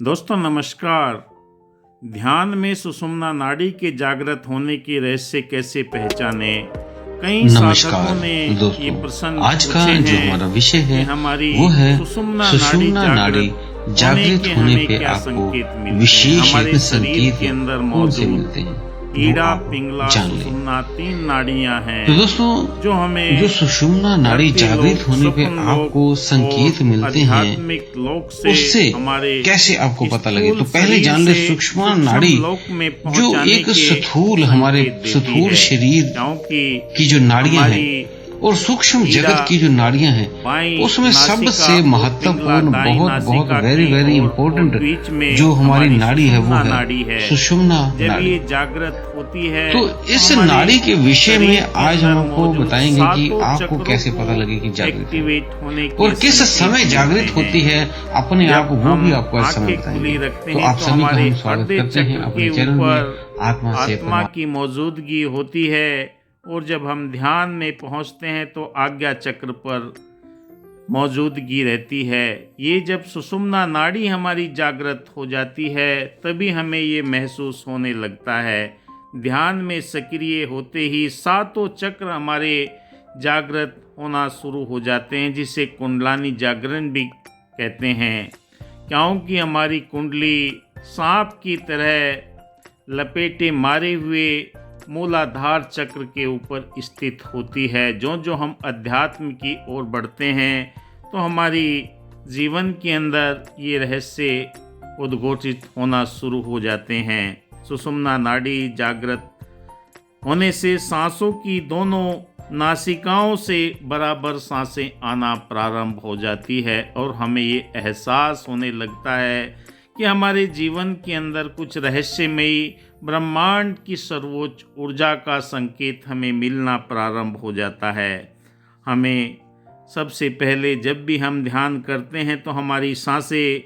दोस्तों नमस्कार। ध्यान में सुषुम्ना नाड़ी के जागृत होने के रहस्य कैसे पहचाने। कई साधकों नमस्कार ने ये दोस्तों, प्रश्न आज का पूछे जो हैं हमारा विषय कि है हमारी वो है सुषुम्ना नाड़ी सुषुम्ना नाड़ी जागृत जागृत होने होने के पे क्या आपको संकेत मिलते हैं। विशेष हमारे शरीर संकेत के अंदर कौन से मौजूद मिलते हैं वो ईड़ा, आप पिंगला, जान लें। सुषुम्ना 3 नाड़ियां हैं तो दोस्तों, जो हमें सुषुम्ना नाड़ी धरती जागृत लोक, होने पे स्वप्न आपको लोक संकेत और मिलते हैं, आध्यात्मिक लोक से उससे हमारे कैसे आपको पता लगे। स्थूल तो पहले शरीर जान ले से सूक्ष्म नाड़ी सूक्ष्म लोक में जो पहुंचाने एक के स्थूल हमारे संकेत देती स्थूल है, शरीर क्योंकि की जो नाड़ियां हैं हमारी और सूक्ष्म ईड़ा जगत की जो नाड़ियां हैं बाईं उसमें नासिका सबसे और पिंगला महत्वपूर्ण दाईं बहुत नासिका वेरी की वेरी और इंपॉर्टेंट बीच में जो हमारी नाड़ी है वो सुषुम्ना है नाड़ी है। सुषुम्ना जब नाड़ी। ये जागृत होती है तो इस हमारे नाड़ी के विषय में शरीर के आज हम अंदर आपको मौजूद बताएंगे कि सातों आपको चक्रों कैसे को पता लगे कि जागृत है एक्टिवेट होने के और किस संकेत समय जागृत मिलते होती हैं। है अपने आप जब वो हम भी आपको इस समय आंखें खुली बताएंगे। रखते तो हैं आप तो सभी का हमारे हम स्वागत हृदय करते हैं चक्र अपने के चैनल में ऊपर आत्मा से आत्मा की मौजूदगी होती है और जब हम ध्यान में पहुंचते हैं तो आज्ञा चक्र पर मौजूदगी रहती है। ये जब सुषुम्ना नाड़ी हमारी जागृत हो जाती है तभी हमें ये महसूस होने लगता है। ध्यान में सक्रिय होते ही सातों चक्र हमारे जागृत होना शुरू हो जाते हैं, जिसे कुंडलानी जागरण भी कहते हैं, क्योंकि हमारी कुंडली सांप की तरह लपेटे मारे हुए मूलाधार चक्र के ऊपर स्थित होती है। जो जो हम अध्यात्म की ओर बढ़ते हैं तो हमारी जीवन के अंदर ये रहस्य उद्घोषित होना शुरू हो जाते हैं। सुषुम्ना नाड़ी जागृत होने से सांसों की दोनों नासिकाओं से बराबर सांसें आना प्रारंभ हो जाती है और हमें ये एहसास होने लगता है कि हमारे जीवन के अंदर कुछ रहस्यमयी ब्रह्मांड की सर्वोच्च ऊर्जा का संकेत हमें मिलना प्रारंभ हो जाता है। हमें सबसे पहले जब भी हम ध्यान करते हैं तो हमारी सांसें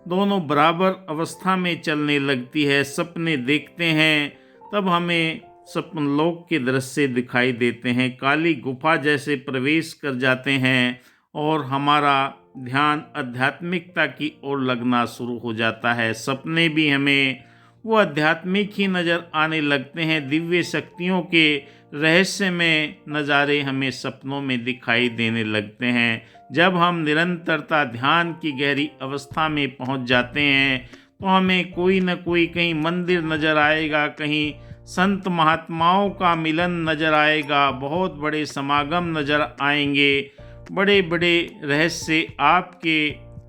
दोनों बराबर अवस्था में चलने लगती है। सपने देखते हैं तब हमें सपनलोक के दृश्य दिखाई देते हैं, काली गुफा जैसे प्रवेश कर जाते हैं और हमारा ध्यान आध्यात्मिकता की ओर लगना शुरू हो जाता है। सपने भी हमें वो आध्यात्मिक ही नज़र आने लगते हैं। दिव्य शक्तियों के रहस्यमय नज़ारे हमें सपनों में दिखाई देने लगते हैं। जब हम निरंतरता ध्यान की गहरी अवस्था में पहुंच जाते हैं तो हमें कोई न कोई कहीं मंदिर नज़र आएगा, कहीं संत महात्माओं का मिलन नज़र आएगा, बहुत बड़े समागम नज़र आएंगे। बड़े बड़े रहस्य आपके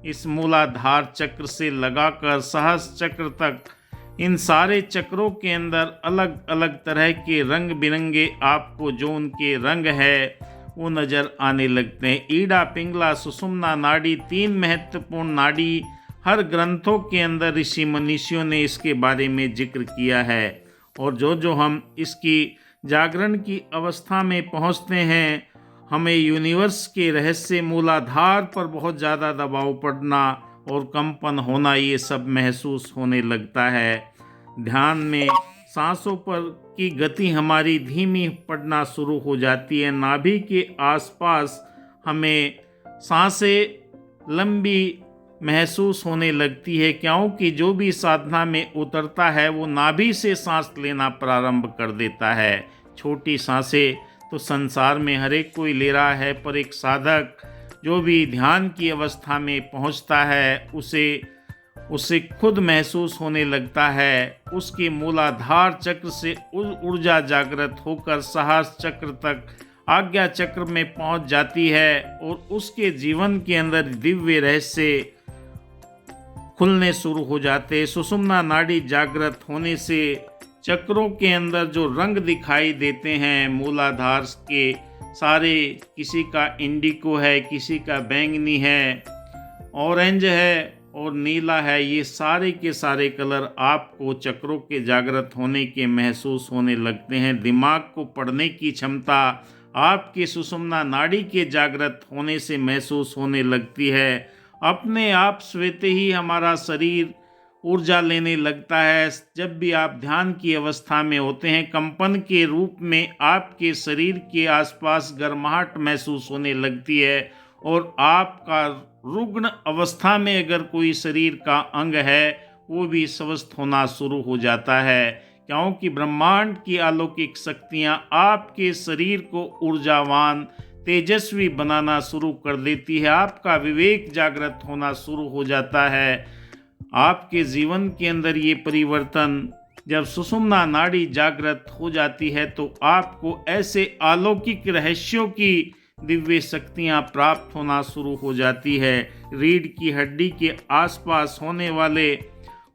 इस मूलाधार चक्र से लगाकर सहस्र चक्र तक, इन सारे चक्रों के अंदर अलग अलग तरह के रंग बिरंगे आपको जो उनके रंग है वो नज़र आने लगते हैं। ईड़ा, पिंगला, सुषुम्ना नाड़ी 3 महत्वपूर्ण नाड़ी हर ग्रंथों के अंदर ऋषि मनीषियों ने इसके बारे में जिक्र किया है और जो जो हम इसकी जागरण की अवस्था में पहुंचते हैं हमें यूनिवर्स के रहस्य, मूलाधार पर बहुत ज़्यादा दबाव पड़ना और कंपन होना, ये सब महसूस होने लगता है। ध्यान में सांसों पर की गति हमारी धीमी पड़ना शुरू हो जाती है। नाभि के आसपास हमें सांसें लंबी महसूस होने लगती है, क्योंकि जो भी साधना में उतरता है वो नाभि से सांस लेना प्रारंभ कर देता है। छोटी सांसें तो संसार में हर एक कोई ले रहा है, पर एक साधक जो भी ध्यान की अवस्था में पहुंचता है उसे खुद महसूस होने लगता है। उसके मूलाधार चक्र से ऊर्जा जागृत होकर सहस्र चक्र तक आज्ञा चक्र में पहुंच जाती है और उसके जीवन के अंदर दिव्य रहस्य खुलने शुरू हो जाते। सुषुम्ना नाड़ी जागृत होने से चक्रों के अंदर जो रंग दिखाई देते हैं मूलाधार के सारे, किसी का इंडिको है, किसी का बैंगनी है, ऑरेंज है और नीला है, ये सारे के सारे कलर आपको चक्रों के जागृत होने के महसूस होने लगते हैं। दिमाग को पढ़ने की क्षमता आपके सुषुम्ना नाड़ी के जागृत होने से महसूस होने लगती है। अपने आप स्वतः ही हमारा शरीर ऊर्जा लेने लगता है। जब भी आप ध्यान की अवस्था में होते हैं कंपन के रूप में आपके शरीर के आसपास गर्माहट महसूस होने लगती है और आपका रुग्ण अवस्था में अगर कोई शरीर का अंग है वो भी स्वस्थ होना शुरू हो जाता है, क्योंकि ब्रह्मांड की अलौकिक शक्तियाँ आपके शरीर को ऊर्जावान तेजस्वी बनाना शुरू कर देती है। आपका विवेक जागृत होना शुरू हो जाता है। आपके जीवन के अंदर ये परिवर्तन जब सुषुम्ना नाड़ी जागृत हो जाती है तो आपको ऐसे अलौकिक रहस्यों की दिव्य शक्तियाँ प्राप्त होना शुरू हो जाती है। रीढ़ की हड्डी के आसपास होने वाले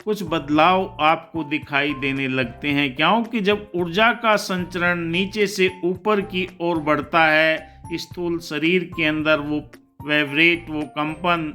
कुछ बदलाव आपको दिखाई देने लगते हैं, क्योंकि जब ऊर्जा का संचरण नीचे से ऊपर की ओर बढ़ता है, स्थूल शरीर के अंदर वो वाइब्रेट, वो कंपन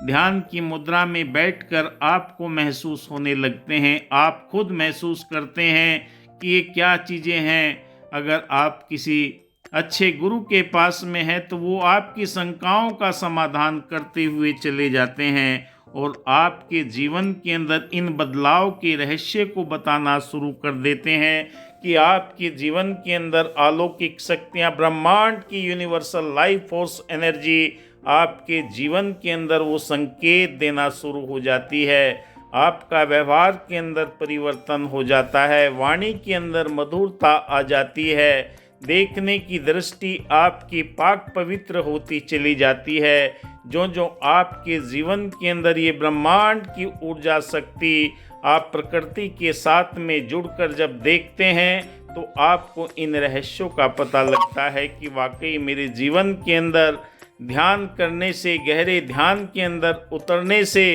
ध्यान की मुद्रा में बैठकर आपको महसूस होने लगते हैं। आप खुद महसूस करते हैं कि ये क्या चीज़ें हैं। अगर आप किसी अच्छे गुरु के पास में हैं तो वो आपकी शंकाओं का समाधान करते हुए चले जाते हैं और आपके जीवन के अंदर इन बदलाव के रहस्य को बताना शुरू कर देते हैं कि आपके जीवन के अंदर अलौकिक शक्तियाँ, ब्रह्मांड की यूनिवर्सल लाइफ फोर्स एनर्जी आपके जीवन के अंदर वो संकेत देना शुरू हो जाती है। आपका व्यवहार के अंदर परिवर्तन हो जाता है, वाणी के अंदर मधुरता आ जाती है, देखने की दृष्टि आपकी पाक पवित्र होती चली जाती है। जो जो आपके जीवन के अंदर ये ब्रह्मांड की ऊर्जा शक्ति आप प्रकृति के साथ में जुड़कर जब देखते हैं तो आपको इन रहस्यों का पता लगता है कि वाकई मेरे जीवन के अंदर ध्यान करने से, गहरे ध्यान के अंदर उतरने से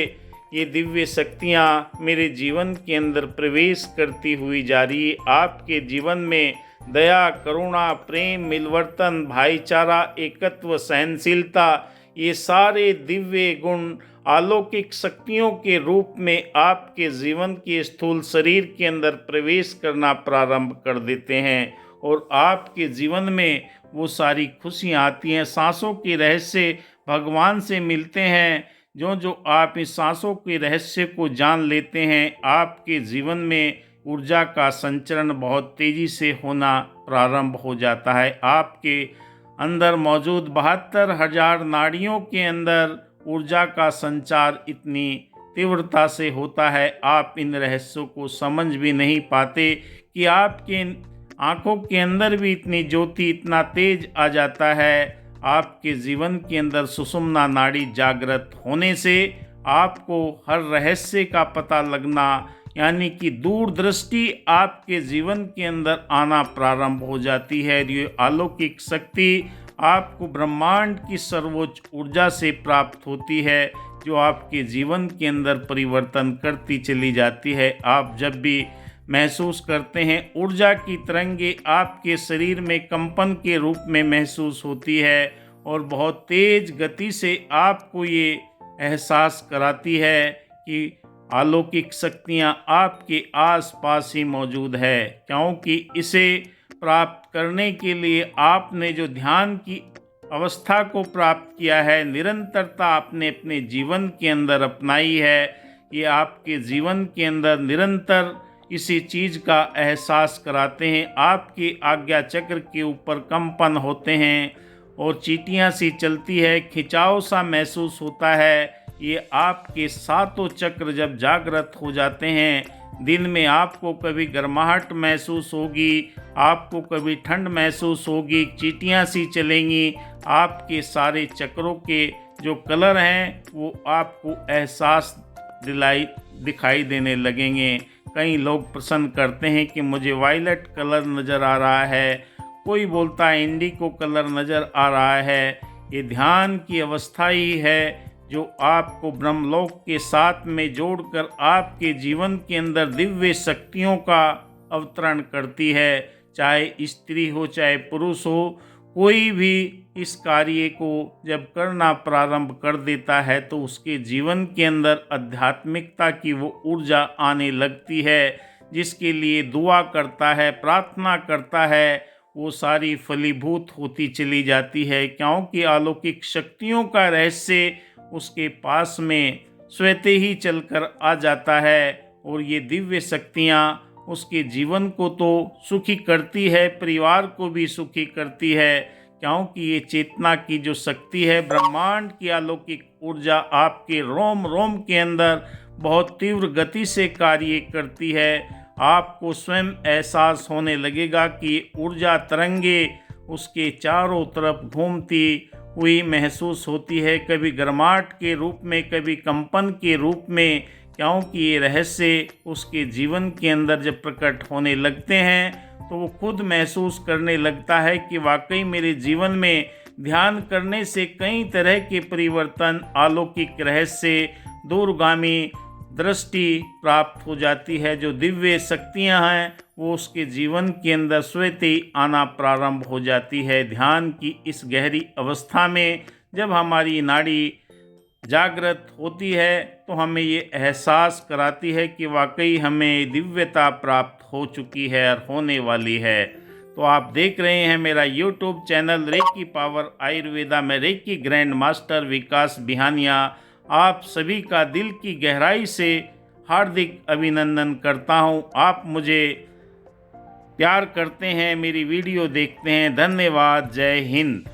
ये दिव्य शक्तियाँ मेरे जीवन के अंदर प्रवेश करती हुई जा रही है। आपके जीवन में दया, करुणा, प्रेम, मिलवर्तन, भाईचारा, एकत्व, सहनशीलता, ये सारे दिव्य गुण अलौकिक शक्तियों के रूप में आपके जीवन के स्थूल शरीर के अंदर प्रवेश करना प्रारंभ कर देते हैं और आपके जीवन में वो सारी खुशियाँ आती हैं। सांसों के रहस्य भगवान से मिलते हैं। जो जो आप इस सांसों के रहस्य को जान लेते हैं, आपके जीवन में ऊर्जा का संचरण बहुत तेज़ी से होना प्रारंभ हो जाता है। आपके अंदर मौजूद 72,000 नाड़ियों के अंदर ऊर्जा का संचार इतनी तीव्रता से होता है, आप इन रहस्यों को समझ भी नहीं पाते कि आपके आँखों के अंदर भी इतनी ज्योति, इतना तेज आ जाता है। आपके जीवन के अंदर सुषुम्ना नाड़ी जागृत होने से आपको हर रहस्य का पता लगना, यानी कि दूरदृष्टि आपके जीवन के अंदर आना प्रारंभ हो जाती है। ये अलौकिक शक्ति आपको ब्रह्मांड की सर्वोच्च ऊर्जा से प्राप्त होती है, जो आपके जीवन के अंदर परिवर्तन करती चली जाती है। आप जब भी महसूस करते हैं, ऊर्जा की तरंगे आपके शरीर में कंपन के रूप में महसूस होती है और बहुत तेज गति से आपको ये एहसास कराती है कि अलौकिक शक्तियाँ आपके आसपास ही मौजूद है, क्योंकि इसे प्राप्त करने के लिए आपने जो ध्यान की अवस्था को प्राप्त किया है, निरंतरता आपने अपने जीवन के अंदर अपनाई है। ये आपके जीवन के अंदर निरंतर इसी चीज़ का एहसास कराते हैं। आपके आज्ञा चक्र के ऊपर कंपन होते हैं और चींटियाँ सी चलती है, खिंचाव सा महसूस होता है। ये आपके सातों चक्र जब जागृत हो जाते हैं, दिन में आपको कभी गर्माहट महसूस होगी, आपको कभी ठंड महसूस होगी, चींटियाँ सी चलेंगी। आपके सारे चक्रों के जो कलर हैं वो आपको एहसास दिखाई देने लगेंगे। कई लोग प्रश्न करते हैं कि मुझे वायलेट कलर नज़र आ रहा है, कोई बोलता है इंडिगो कलर नज़र आ रहा है। ये ध्यान की अवस्था ही है जो आपको ब्रह्मलोक के साथ में जोड़कर आपके जीवन के अंदर दिव्य शक्तियों का अवतरण करती है। चाहे स्त्री हो चाहे पुरुष हो, कोई भी इस कार्य को जब करना प्रारंभ कर देता है तो उसके जीवन के अंदर आध्यात्मिकता की वो ऊर्जा आने लगती है। जिसके लिए दुआ करता है, प्रार्थना करता है, वो सारी फलीभूत होती चली जाती है, क्योंकि अलौकिक शक्तियों का रहस्य उसके पास में स्वतः ही चलकर आ जाता है और ये दिव्य शक्तियाँ उसके जीवन को तो सुखी करती है, परिवार को भी सुखी करती है, क्योंकि ये चेतना की जो शक्ति है, ब्रह्मांड की अलौकिक ऊर्जा आपके रोम रोम के अंदर बहुत तीव्र गति से कार्य करती है। आपको स्वयं एहसास होने लगेगा कि ऊर्जा तरंगे उसके चारों तरफ घूमती हुई महसूस होती है, कभी गर्माहट के रूप में, कभी कंपन के रूप में, क्योंकि ये रहस्य उसके जीवन के अंदर जब प्रकट होने लगते हैं तो वो खुद महसूस करने लगता है कि वाकई मेरे जीवन में ध्यान करने से कई तरह के परिवर्तन, अलौकिक रहस्य, दूरगामी दृष्टि प्राप्त हो जाती है। जो दिव्य शक्तियां हैं वो उसके जीवन के अंदर स्वतः ही आना प्रारंभ हो जाती है। ध्यान की इस गहरी अवस्था में जब हमारी नाड़ी जागृत होती है तो हमें ये एहसास कराती है कि वाकई हमें दिव्यता प्राप्त हो चुकी है और होने वाली है। तो आप देख रहे हैं मेरा YouTube channel Reiki power Ayurveda में Reiki grand master Vikas Bihania. आप सभी का दिल की गहराई से हार्दिक अभिनंदन करता हूं। आप मुझे प्यार करते हैं, मेरी वीडियो देखते हैं। धन्यवाद। जय हिंद।